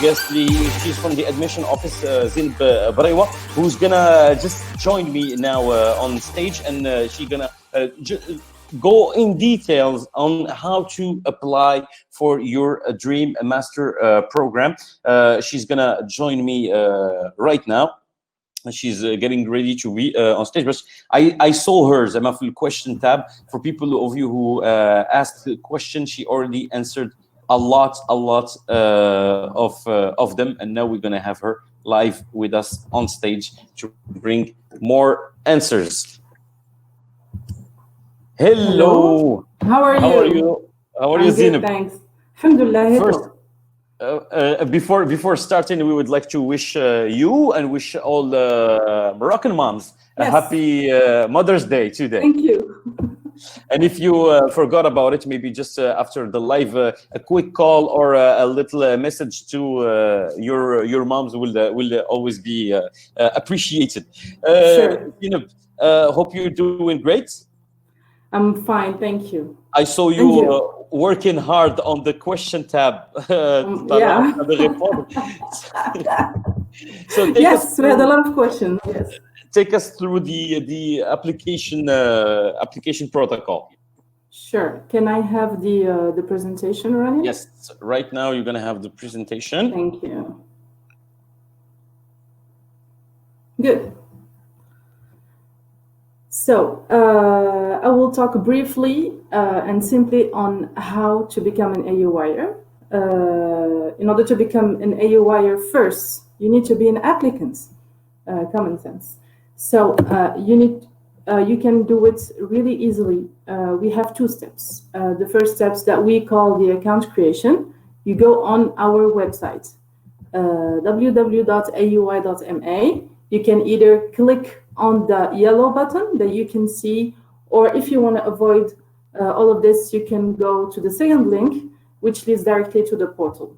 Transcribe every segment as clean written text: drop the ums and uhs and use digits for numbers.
guest. She's from the admission office, Zinb Barewa, who's gonna just join me now on stage, and she's gonna go in details on how to apply for your dream master program. She's gonna join me right now. She's getting ready to be on stage, but I saw her in the question tab. For people of you who asked the question, she already answered a lot of them, and now we're gonna have her live with us on stage to bring more answers. Hello. How are you? How are you, Zinab? Thanks. Alhamdulillah. First, before starting, we would like to wish you and wish all the Moroccan moms a happy Mother's Day today. Thank you. And if you forgot about it, maybe just after the live, a quick call or a little message to your moms will always be appreciated. Sure. Hope you're doing great. I'm fine, thank you. I saw you working hard on the question tab. Yeah. So yes, we had a lot of questions. Yes. Take us through the application protocol. Sure. Can I have the presentation running? Yes. Right now you're gonna have the presentation. Thank you. Good. So I will talk briefly and simply on how to become an AUIer. In order to become an AUIer first, you need to be an applicant. Common sense. So you can do it really easily. We have two steps. The first steps that we call the account creation. You go on our website, www.aui.ma. You can either click on the yellow button that you can see, or if you want to avoid all of this, you can go to the second link, which leads directly to the portal.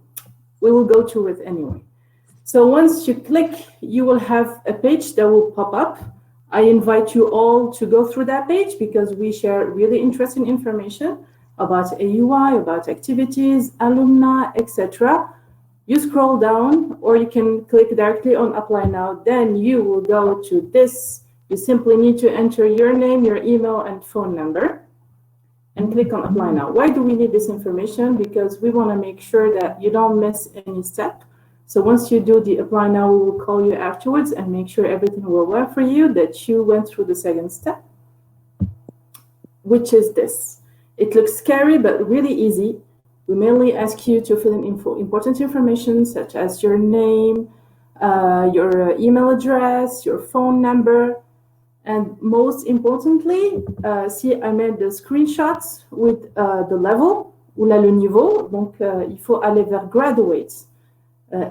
We will go to it anyway. So once you click, you will have a page that will pop up. I invite you all to go through that page because we share really interesting information about AUI, about activities, alumni, etc. You scroll down, or you can click directly on Apply Now. Then you will go to this. You simply need to enter your name, your email, and phone number, and click on Apply Now. Why do we need this information? Because we want to make sure that you don't miss any step. So once you do the Apply Now, we will call you afterwards and make sure everything will work for you, that you went through the second step, which is this. It looks scary, but really easy. We mainly ask you to fill in important information such as your name, your email address, your phone number, and most importantly, see, I made the screenshots with the level, ou là le niveau. Donc, il faut aller vers graduates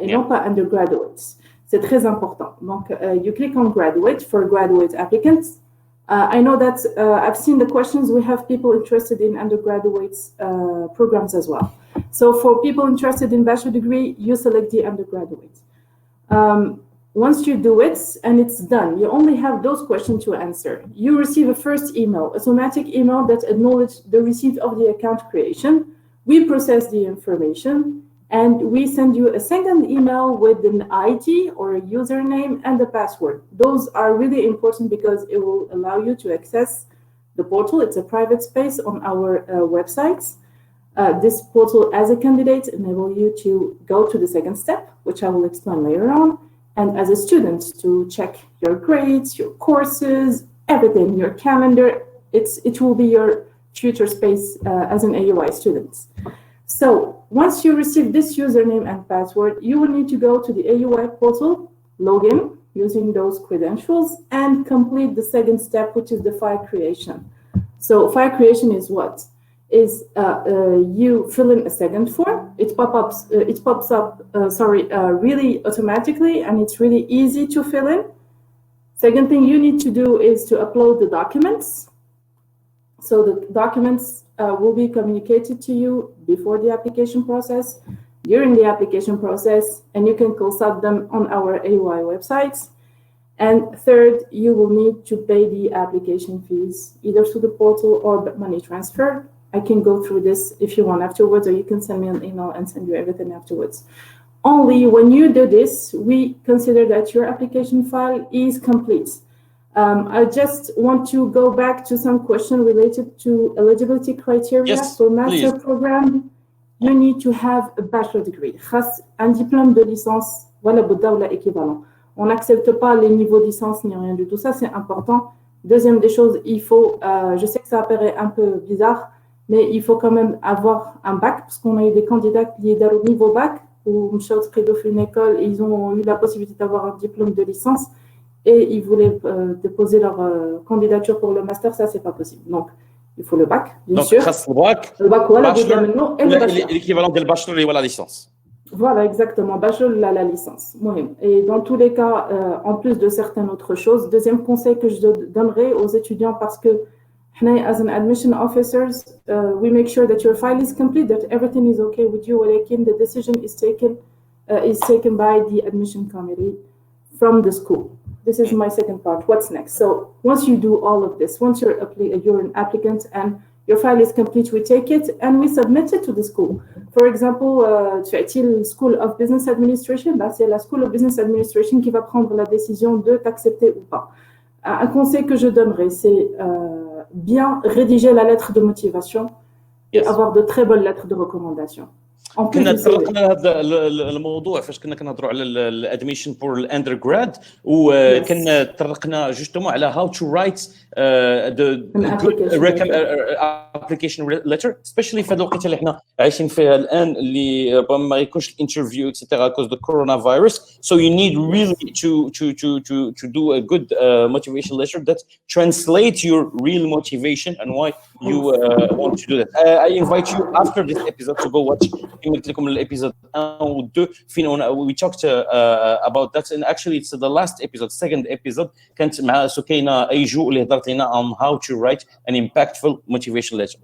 et non pas undergraduates. C'est très important. Donc, you click on graduate for graduate applicants. I know that I've seen the questions. We have people interested in undergraduates programs as well. So for people interested in bachelor degree, you select the undergraduate. Once you do it and it's done, you only have those questions to answer. You receive a first email, automatic email that acknowledges the receipt of the account creation. We process the information and we send you a second email with an ID or a username and a password. Those are really important because it will allow you to access the portal. It's a private space on our websites. This portal as a candidate enables you to go to the second step, which I will explain later on, and as a student to check your grades, your courses, everything, your calendar. It will be your future space as an AUI student. So once you receive this username and password, you will need to go to the AUI portal, log in using those credentials, and complete the second step, which is the file creation. So file creation is what? Is you fill in a second form. It pops up really automatically, and it's really easy to fill in. Second thing you need to do is to upload the documents. So the documents will be communicated to you before the application process, during the application process, and you can consult them on our AUI websites. And third, you will need to pay the application fees, either through the portal or money transfer. I can go through this if you want afterwards, or you can send me an email and send you everything afterwards. Only when you do this, we consider that your application file is complete. I just want to go back to some question related to eligibility criteria. Yes, For master please. program, you need to have a bachelor degree. Un diplôme de licence, voilà, ou équivalent. On n'accepte pas les niveaux de licence ni rien du tout. Ça, c'est important. Deuxième des choses, il faut, je sais que ça paraît un peu bizarre, mais il faut quand même avoir un bac, parce qu'on a eu des candidats qui étaient au niveau bac, ou une école, et ils ont eu la possibilité d'avoir un diplôme de licence, et ils voulaient déposer leur candidature pour le master. Ça, c'est pas possible. Donc, il faut le bac, bien sûr. Le bac, voilà, bachelor, et le bachelor. L'équivalent de bachelor et la licence. Voilà, exactement. Bachelor, la licence. Et dans tous les cas, en plus de certaines autres choses, deuxième conseil que je donnerai aux étudiants, parce que as an admission officers, we make sure that your file is complete, that everything is okay with you. The decision is taken by the admission committee from the school. This is my second part. What's next? So once you do all of this, once you're an applicant and your file is complete, we take it and we submit it to the school. For example, le School of Business Administration, c'est la School of Business Administration qui va prendre la décision de t'accepter ou pas. Un conseil que je donnerai, c'est bien rédiger la lettre de motivation et avoir de très bonnes lettres de recommandation. كنا تطرقنا هذا الموضوع فاش كنا كنهضروا على الادميشن فور الاندرغراد وكنا تطرقنا جوستومون على هاو تو رايت ذا application letter especially في هذه الوقيته اللي حنا عايشين فيها الان اللي ربما ما يكونش الانترفيو اكسترا كوز ذا كورونا فيروس so you need really to do a good motivation letter that translates your real motivation and why you want to do that. I invite you after this episode to go watch قلت لكم الابيزود 1 و 2 فين we talked about that and actually it's the last episode second episode كانت مع سكينة ايجو اللي هضرت لنا on how to write an impactful motivation letter.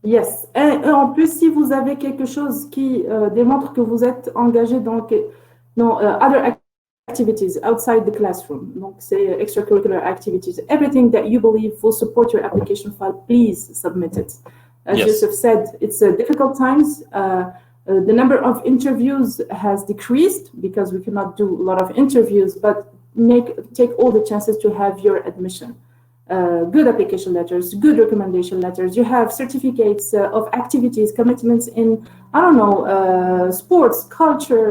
Yes. Et en plus, si vous avez quelque chose qui démontre que vous êtes engagé dans other activities outside the classroom, donc c'est extracurricular activities, everything that you believe will support your application file, please submit it. As Yusuf said, it's difficult times. The number of interviews has decreased because we cannot do a lot of interviews, but take all the chances to have your admission. Good application letters, good recommendation letters. You have certificates of activities, commitments in, I don't know, sports, culture,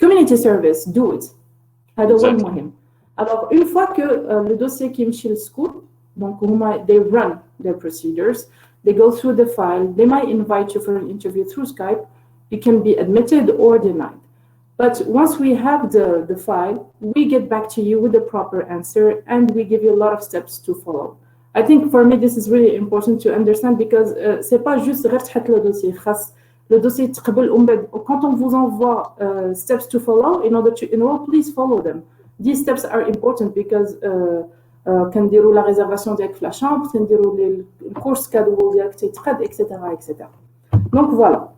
community service. Do it. Alors, une fois que le dossier qui est chez le school, donc they run their procedures, they go through the file, they might invite you for an interview through Skype, you can be admitted or denied. But once we have the file, we get back to you with the proper answer and we give you a lot of steps to follow. I think for me this is really important to understand because c'est pas juste غير تحط le dossier. Le dossier تقبل quand on vous envoie steps to follow in order to enroll, please follow them. These steps are important because كنديروا la réservation ديالك في la chambre, كنديروا les courses cadeaux ديالك تيتقاد etc. Donc voilà.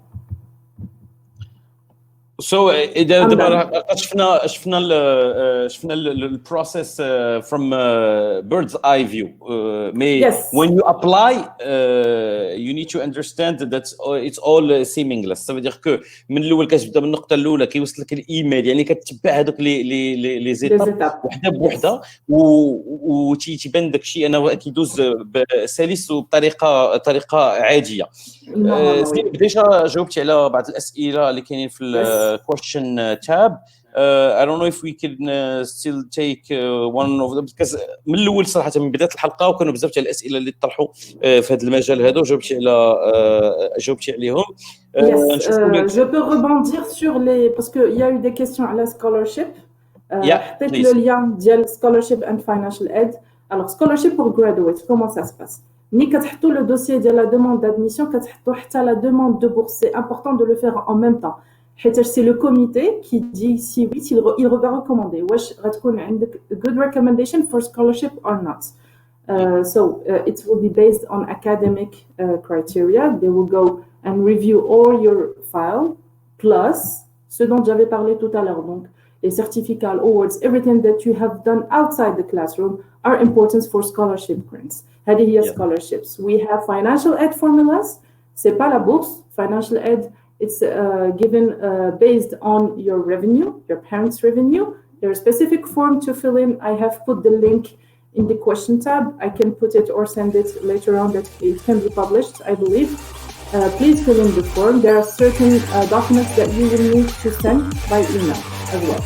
So دابا شفنا البروسيس from bird's eye view. When you apply, you need to understand that it's all seamless. Ça veut dire que من الأول كتبدا من النقطة الأولى كيوصل لك الإيميل يعني كتتبع هذوك لي زيتاب وحدة بوحدة وتيبان داك الشيء أنه كيدوز سلس وبطريقة عادية. ديجا جاوبتي على بعض الأسئلة اللي كاينين في question tab. I don't know if we can still take one of them because من الأول صراحة من بداية الحلقة وكانوا بزاف تاع الأسئلة اللي طرحوا في هذا المجال هذا وجاوبتي عليهم. Je peux rebondir sur les parce que il y a eu des questions à la scholarship. حطيت le lien ديال scholarship and financial aid. Alors scholarship pour graduate, comment ça se passe? Ni كتحطوا le dossier de la demande d'admission, كتحطوا حتى la demande de bourse. C'est important de le faire en même temps. C'est le comité qui dit si oui, il va recommander. واش غتكون عندك a good recommendation for scholarship or not. So it will be based on academic criteria. They will go and review all your file plus ce dont j'avais parlé tout à l'heure. Donc les certificats, awards, everything that you have done outside the classroom are important for scholarship grants. هذه هي scholarships. We have financial aid formulas. C'est pas la bourse. Financial aid It's given based on your revenue, your parents' revenue. There's a specific form to fill in. I have put the link in the question tab. I can put it or send it later on that it can be published, I believe. Please fill in the form. There are certain documents that you will need to send by email as well.